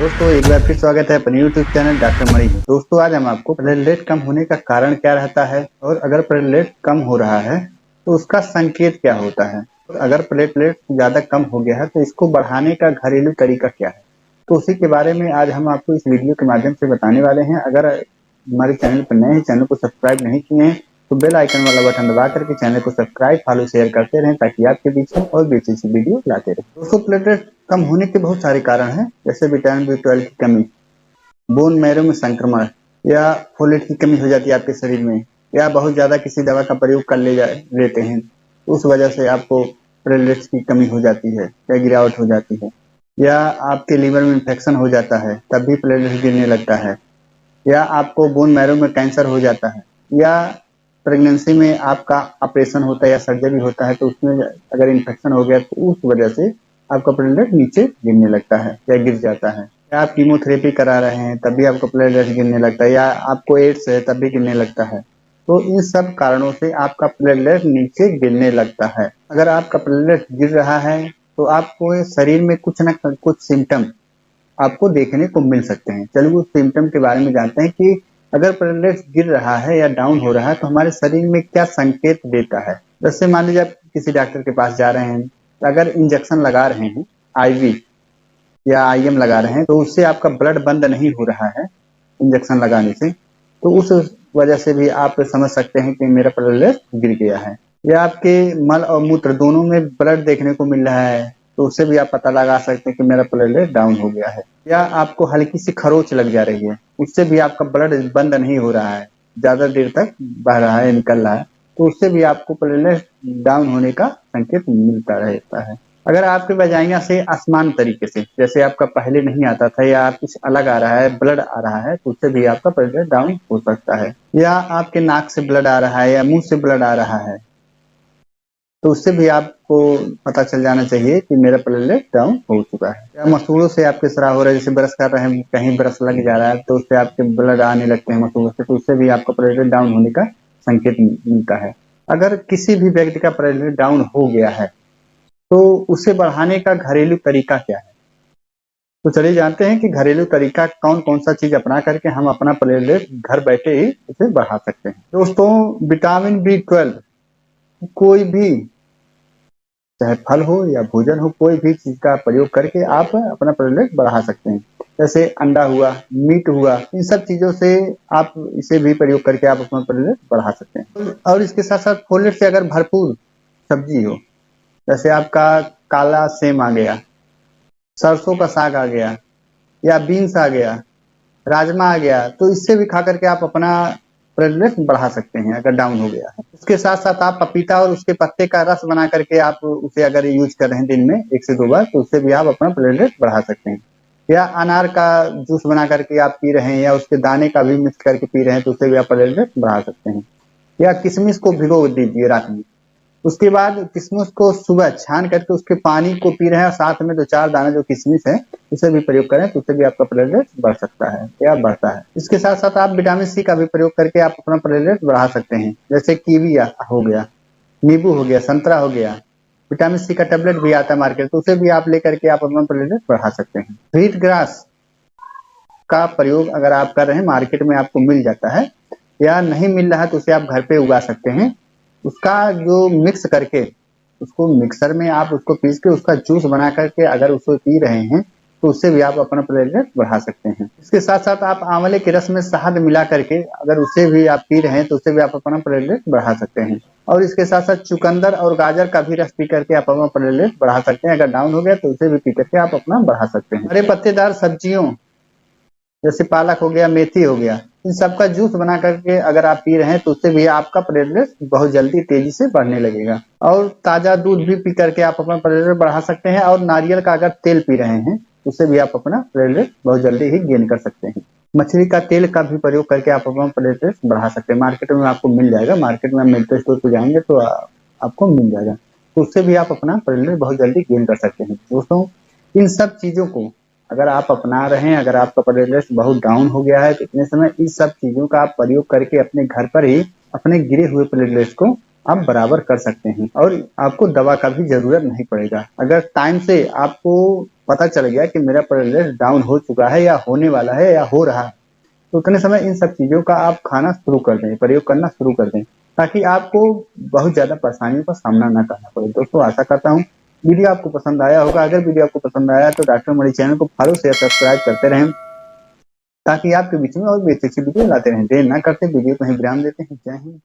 दोस्तों एक बार फिर स्वागत है अपने यूट्यूब चैनल डॉक्टर मणि। दोस्तों आज हम आपको प्लेटलेट कम होने का कारण क्या रहता है और अगर प्लेटलेट कम हो रहा है तो उसका संकेत क्या होता है, और अगर प्लेटलेट ज्यादा कम हो गया है तो इसको बढ़ाने का घरेलू तरीका क्या है, तो उसी के बारे में आज हम आपको इस वीडियो के माध्यम से बताने वाले हैं। अगर हमारे चैनल पर नए हैं, चैनल को सब्सक्राइब नहीं किए हैं तो बेल आइकन वाला बटन दबा करके चैनल को सब्सक्राइब फॉलो शेयर करते रहें ताकि आपके बीच में और भी अच्छी वीडियो लाते रहें। दोस्तों प्लेटलेट कम होने के बहुत सारे कारण हैं, जैसे विटामिन B12 की कमी, बोन मैरो में संक्रमण, या फोलेट की कमी हो जाती है आपके शरीर में, या बहुत ज्यादा किसी दवा का प्रयोग कर लेते हैं तो उस वजह से आपको प्लेटलेट्स की कमी हो जाती है या गिरावट हो जाती है, या आपके लीवर में इन्फेक्शन हो जाता है तब भी प्लेटलेट्स गिरने लगता है, या आपको बोन मैरो में कैंसर हो जाता है, या प्रेगनेंसी में आपका ऑपरेशन होता है या सर्जरी होता है तो उसमें अगर इन्फेक्शन हो गया तो उस वजह से आपका प्लेटलेट नीचे गिरने लगता है या गिर जाता है, या आप कीमोथेरेपी करा रहे हैं तब भी आपका प्लेटलेट गिरने लगता है, या आपको एड्स है तब भी गिरने लगता है। तो इन सब कारणों से आपका प्लेटलेट नीचे गिरने लगता है। अगर आपका प्लेटलेट गिर रहा है तो आपको शरीर में कुछ न कुछ सिम्टम आपको देखने को मिल सकते हैं। चलिए उस सिम्टम के बारे में जानते हैं कि अगर प्लेटलेट्स गिर रहा है या डाउन हो रहा है तो हमारे शरीर में क्या संकेत देता है। जैसे मान लीजिए आप किसी डॉक्टर के पास जा रहे हैं, अगर इंजेक्शन लगा रहे हैं, आईवी या आईएम लगा रहे हैं, तो उससे आपका ब्लड बंद नहीं हो रहा है इंजेक्शन लगाने से, तो उस वजह से भी आप समझ सकते हैं कि मेरा प्लेटलेट गिर गया है। या आपके मल और मूत्र दोनों में ब्लड देखने को मिल रहा है तो उससे भी आप पता लगा सकते हैं कि मेरा प्लेटलेट डाउन हो गया है। या आपको हल्की सी खरोच लग जा रही है, उससे भी आपका ब्लड बंद नहीं हो रहा है, ज्यादा देर तक बह रहा है, निकल रहा है, तो उससे भी आपको प्लेटलेट डाउन होने का संकेत मिलता रहता है। अगर आपके वजाइना से असमान तरीके से, जैसे आपका पहले नहीं आता था या कुछ अलग आ रहा है, ब्लड आ रहा है, तो उससे भी आपका प्लेटलेट डाउन हो सकता है। या आपके नाक से ब्लड आ रहा है या मुंह से ब्लड आ रहा है तो उससे भी आपको पता चल जाना चाहिए कि मेरा प्लेटलेट डाउन हो चुका है। या मसूड़ों से आपके स्राव हो रहा है, जैसे ब्रश कर रहे हैं कहीं ब्रश लग जा रहा है तो उससे आपके ब्लड आने लगते हैं मसूड़ों से, तो उससे भी आपका प्लेटलेट डाउन होने का संकेत मिलता है। अगर किसी भी व्यक्ति का प्लेटलेट डाउन हो गया है तो उसे बढ़ाने का घरेलू तरीका क्या है, तो चलिए जानते हैं कि घरेलू तरीका कौन कौन सा चीज अपना करके हम अपना प्लेटलेट घर बैठे ही उसे बढ़ा सकते हैं। दोस्तों विटामिन B12 कोई भी, चाहे फल हो या भोजन हो, कोई भी चीज का प्रयोग करके आप अपना प्लेटलेट बढ़ा सकते हैं। जैसे अंडा हुआ, मीट हुआ, इन सब चीजों से आप इसे भी प्रयोग करके आप अपना प्लेटलेट बढ़ा सकते हैं। और इसके साथ साथ फोलेट से अगर भरपूर सब्जी हो, जैसे आपका काला सेम आ गया, सरसों का साग आ गया, या बीन्स आ गया, राजमा आ गया, तो इससे भी खा करके आप अपना प्लेटलेट बढ़ा सकते हैं अगर डाउन हो गया है। उसके साथ साथ आप पपीता और उसके पत्ते का रस बना करके आप उसे अगर यूज कर रहे हैं दिन में 1 से 2 बार, तो उससे भी आप अपना प्लेटलेट बढ़ा सकते हैं। या अनार का जूस बना करके आप पी रहे हैं या उसके दाने का भी मिक्स करके पी रहे हैं तो उससे भी आप प्लेटलेट बढ़ा सकते हैं। या किशमिश को भिगो दीजिए रात में, उसके बाद किशमिश को सुबह छान करके उसके पानी को पी रहे हैं और साथ में 2-4 दाना जो किशमिश है उसे भी प्रयोग करें तो उससे भी आपका प्लेटलेट बढ़ सकता है या बढ़ता है। इसके साथ साथ आप विटामिन C का भी प्रयोग करके आप अपना प्लेटलेट बढ़ा सकते हैं। जैसे कीवी हो गया, नींबू हो गया, संतरा हो गया, विटामिन C का टेबलेट भी आता है मार्केट, तो उसे भी आप लेकर के आप अपना प्लेटलेट बढ़ा सकते हैं। व्हीट ग्रास का प्रयोग अगर आप कर रहे हैं, मार्केट में आपको मिल जाता है, या नहीं मिल रहा है तो उसे आप घर पे उगा सकते हैं। उसका जो मिक्स करके उसको मिक्सर में आप उसको पीस के उसका जूस बना करके अगर उसको पी रहे हैं तो उससे भी आप अपना प्लेटलेट बढ़ा सकते हैं। इसके साथ साथ आप आंवले के रस में शहद मिला करके अगर उसे भी आप पी रहे हैं तो उससे भी आप अपना प्लेटलेट बढ़ा सकते हैं। और इसके साथ साथ चुकंदर और गाजर का भी रस पी करके आप अपना प्लेटलेट बढ़ा सकते हैं। अगर डाउन हो गया तो उसे भी पी करके आप अपना बढ़ा सकते हैं। हरे पत्तेदार सब्जियों जैसे पालक हो गया, मेथी हो गया, इन सब का जूस बना करके अगर आप पी रहे हैं तो उससे भी आपका प्लेटलेट बहुत जल्दी तेजी से बढ़ने लगेगा। और ताजा दूध भी पी करके आप अपना प्लेटलेट बढ़ा सकते हैं। और नारियल का अगर तेल पी रहे हैं उससे भी आप अपना प्लेटलेट बहुत जल्दी ही गेन कर सकते हैं। मछली का तेल का भी प्रयोग करके आप अपना प्लेटलेट बढ़ा सकते हैं। मार्केट में आपको मिल जाएगा, मार्केट में मेडिकल स्टोर पर जाएंगे तो आपको मिल जाएगा, तो उससे भी आप अपना प्लेटलेट बहुत जल्दी गेन कर सकते हैं। दोस्तों इन सब चीजों को अगर आप अपना रहे हैं, अगर आपका प्लेटलेट बहुत डाउन हो गया है तो इतने समय इस सब चीजों का आप प्रयोग करके अपने घर पर ही अपने गिरे हुए प्लेटलेट्स को आप बराबर कर सकते हैं और आपको दवा का भी जरूरत नहीं पड़ेगा। अगर टाइम से आपको पता चल गया कि मेरा प्लेटलेट डाउन हो चुका है या होने वाला है या हो रहा है, तो उतने समय इन सब चीज़ों का आप खाना शुरू कर दें, प्रयोग करना शुरू कर दें, ताकि आपको बहुत ज़्यादा परेशानियों का सामना ना करना पड़े। दोस्तों आशा करता हूँ वीडियो आपको पसंद आया होगा। अगर वीडियो आपको पसंद आया तो डॉक्टर मणि चैनल को फॉलो शेयर सब्सक्राइब करते रहें, ताकि आपके बीच में और भी अच्छी वीडियो लाते रहें। देर ना करते वीडियो को ही विराम देते हैं। जय हिंद।